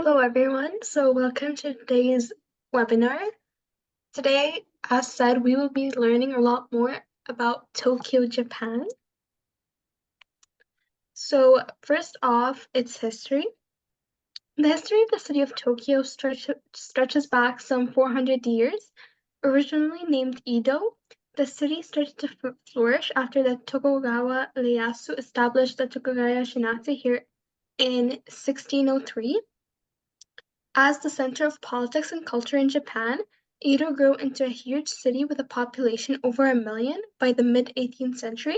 Hello, everyone. So, welcome to today's webinar. Today, as said, we will be learning a lot more about Tokyo, Japan. So, first off, its history. The history of the city of Tokyo stretches back some 400 years. Originally named Edo, the city started to flourish after the Tokugawa Ieyasu established the Tokugawa Shinatsu here in 1603. As the center of politics and culture in Japan, Edo grew into a huge city with a population over 1 million by the mid-18th century.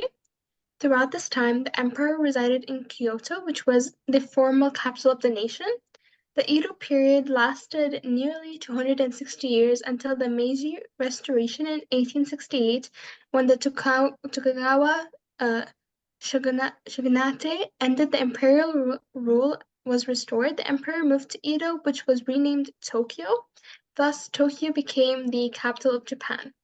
Throughout this time, the emperor resided in Kyoto, which was the formal capital of the nation. The Edo period lasted nearly 260 years until the Meiji Restoration in 1868, when the Tokugawa shogunate ended the imperial rule was restored. The emperor moved to Edo, which was renamed Tokyo. Thus, Tokyo became the capital of Japan.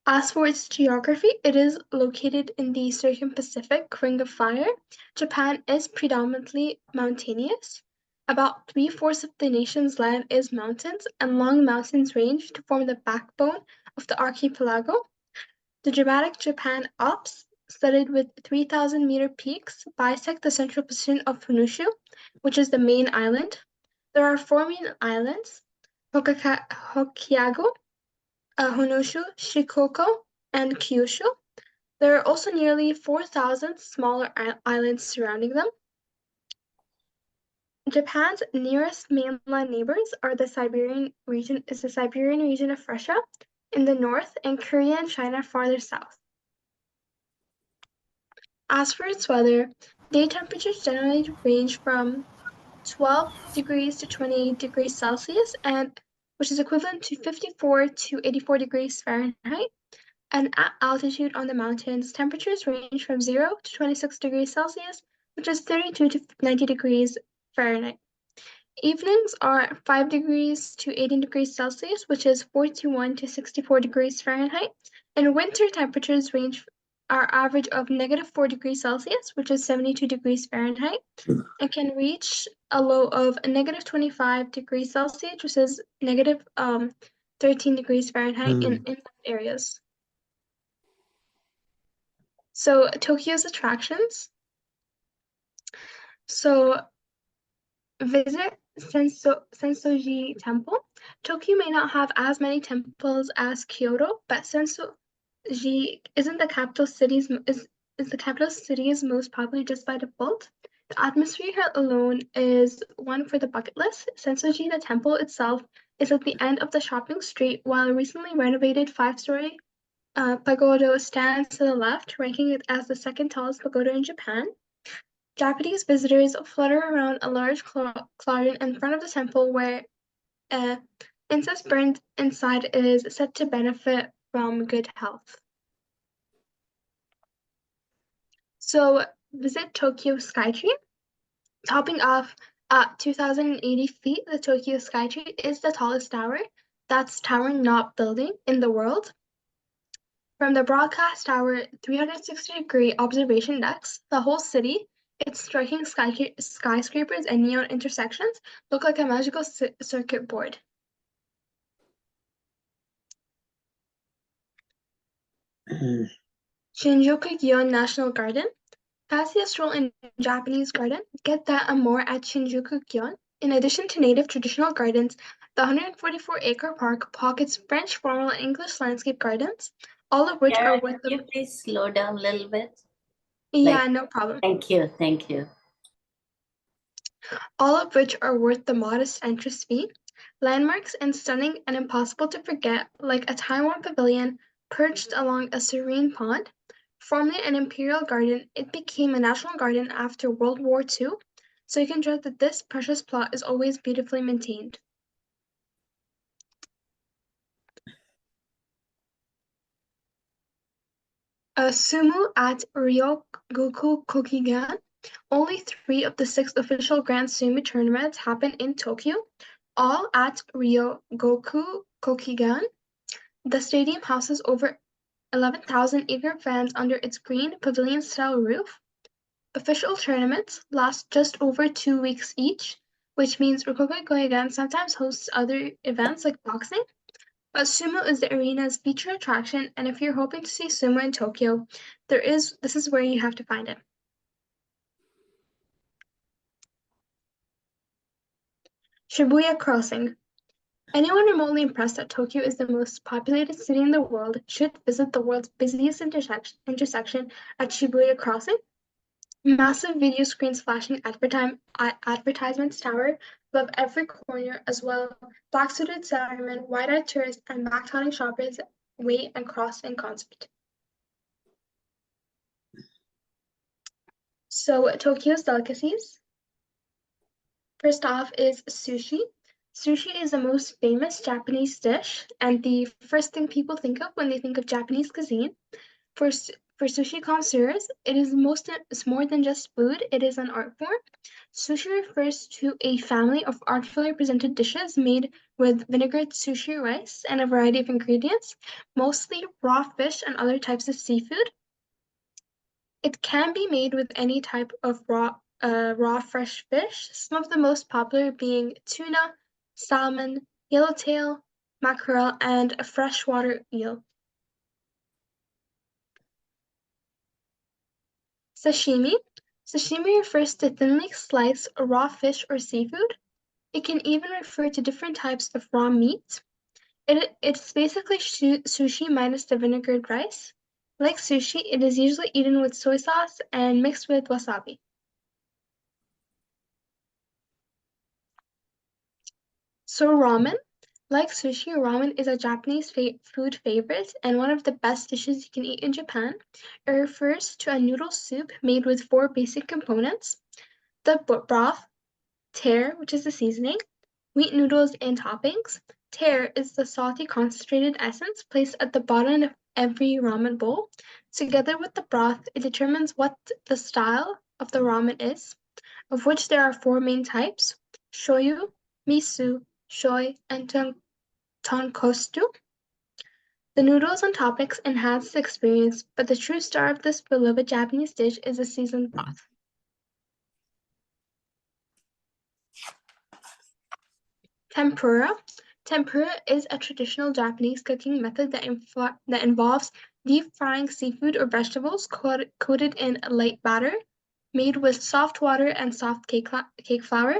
As for its geography, it is located in the Circum-Pacific Ring of Fire. Japan is predominantly mountainous. About 3/4 of the nation's land is mountains, and long mountains range to form the backbone of the archipelago. The dramatic Japan Alps, studded with 3,000-meter peaks, bisect the central position of Honshu, which is the main island. There are 4 main islands: Hokkaido, Honshu, Shikoku, and Kyushu. There are also nearly 4,000 smaller islands surrounding them. Japan's nearest mainland neighbors are the Siberian region of Russia in the north and Korea and China farther south. As for its weather, day temperatures generally range from 12 degrees to 28 degrees Celsius, and which is equivalent to 54 to 84 degrees Fahrenheit. And at altitude on the mountains, temperatures range from 0 to 26 degrees Celsius, which is 32 to 90 degrees Fahrenheit. Evenings are 5 degrees to 18 degrees Celsius, which is 41 to 64 degrees Fahrenheit. And winter temperatures are average of -4 degrees Celsius, which is 72 degrees Fahrenheit, and can reach a low of -25 degrees Celsius, which is negative 13 degrees Fahrenheit in inland areas. So Tokyo's attractions. So visit Sensoji Temple. Tokyo may not have as many temples as Kyoto, but Sensoji isn't the capital city's is the capital city's most popular just by default. The atmosphere here alone is one for the bucket list. Sensoji, the temple itself, is at the end of the shopping street, while a recently renovated 5-story pagoda stands to the left, ranking it as the second tallest pagoda in Japan. Japanese visitors flutter around a large cauldron in front of the temple where incense burned inside is said to benefit from good health. So visit Tokyo Skytree. Topping off at 2,080 feet, the Tokyo Skytree is the tallest tower, that's towering not building, in the world. From the broadcast tower 360-degree observation decks, the whole city, its striking skyscrapers and neon intersections look like a magical circuit board. Shinjuku-gyon National Garden. Fancy a stroll in Japanese garden? Get that and more at Shinjuku-gyon. In addition to native traditional gardens, the 144-acre park pockets French, formal, and English landscape gardens, all of which are worth Can you please slow down a little bit? Yeah, no problem. Thank you. All of which are worth the modest entrance fee. Landmarks and stunning and impossible to forget, like a Taiwan pavilion perched along a serene pond. Formerly an imperial garden, it became a national garden after World War II, so you can trust that this precious plot is always beautifully maintained. Sumo at Ryogoku Kokigan. Only 3 of the 6 official Grand Sumo tournaments happen in Tokyo, all at Ryogoku Kokigan. The stadium houses over 11,000 eager fans under its green pavilion-style roof. Official tournaments last just over 2 weeks each, which means Rokoko Goigan sometimes hosts other events like boxing, but sumo is the arena's featured attraction, and if you're hoping to see sumo in Tokyo, this is where you have to find it. Shibuya Crossing. Anyone remotely impressed that Tokyo is the most populated city in the world should visit the world's busiest intersection at Shibuya Crossing. Massive video screens flashing advertisements tower above every corner as well. Black-suited salarymen, wide-eyed tourists, and back-toting shoppers wait and cross in concert. So Tokyo's delicacies. First off is sushi. Sushi is the most famous Japanese dish and the first thing people think of when they think of Japanese cuisine. For, for sushi connoisseurs, it's more than just food, it is an art form. Sushi refers to a family of artfully presented dishes made with vinegared sushi rice and a variety of ingredients, mostly raw fish and other types of seafood. It can be made with any type of raw fresh fish, some of the most popular being tuna, salmon, yellowtail, mackerel, and a freshwater eel. Sashimi. Sashimi refers to thinly sliced raw fish or seafood. It can even refer to different types of raw meat. It's basically sushi minus the vinegared rice. Like sushi, it is usually eaten with soy sauce and mixed with wasabi. So ramen, like sushi, ramen is a Japanese food favorite and one of the best dishes you can eat in Japan. It refers to a noodle soup made with four basic components: the broth, tare, which is the seasoning, wheat noodles, and toppings. Tare is the salty concentrated essence placed at the bottom of every ramen bowl. Together with the broth, it determines what the style of the ramen is, of which there are four main types: shoyu, miso, shoy, and tonkotsu. The noodles and toppings enhance the experience, but the true star of this beloved Japanese dish is the seasoned broth. Tempura. Tempura is a traditional Japanese cooking method that involves deep frying seafood or vegetables coated in a light batter, made with soft water and soft cake flour.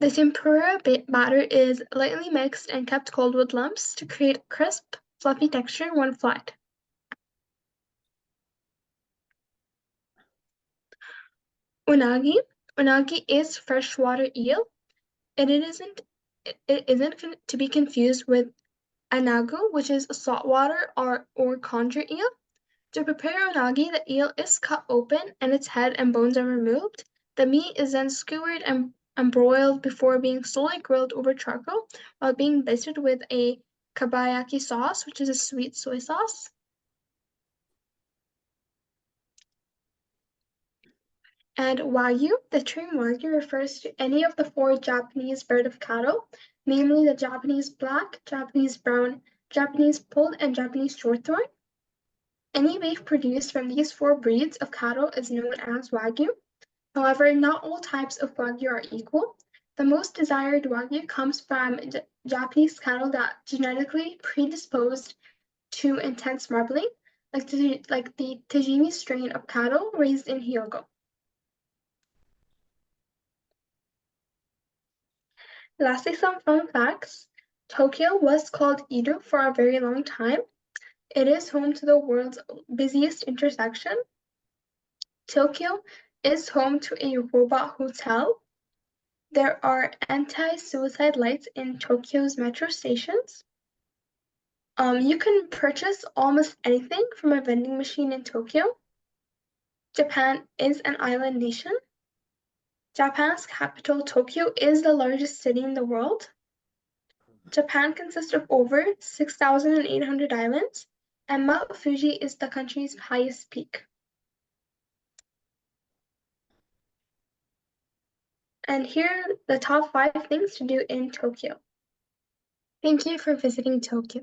The tempura batter is lightly mixed and kept cold with lumps to create crisp, fluffy texture when fried. Unagi. Unagi is freshwater eel. It isn't to be confused with anago, which is saltwater or conger eel. To prepare unagi, the eel is cut open and its head and bones are removed. The meat is then skewered and broiled before being slowly grilled over charcoal while being basted with a kabayaki sauce, which is a sweet soy sauce. And Wagyu, the term Wagyu refers to any of the four Japanese breed of cattle, namely the Japanese black, Japanese brown, Japanese pulled, and Japanese shorthorn. Any beef produced from these four breeds of cattle is known as Wagyu. However, not all types of Wagyu are equal. The most desired Wagyu comes from Japanese cattle that genetically predisposed to intense marbling, like the Tajimi strain of cattle raised in Hyogo. Lastly, some fun facts. Tokyo was called Edo for a very long time. It is home to the world's busiest intersection. Tokyo is home to a robot hotel. There are anti-suicide lights in Tokyo's metro stations. You can purchase almost anything from a vending machine in Tokyo. Japan is an island nation. Japan's capital, Tokyo, is the largest city in the world. Japan consists of over 6,800 islands, and Mount Fuji is the country's highest peak. And here are the top 5 things to do in Tokyo. Thank you for visiting Tokyo.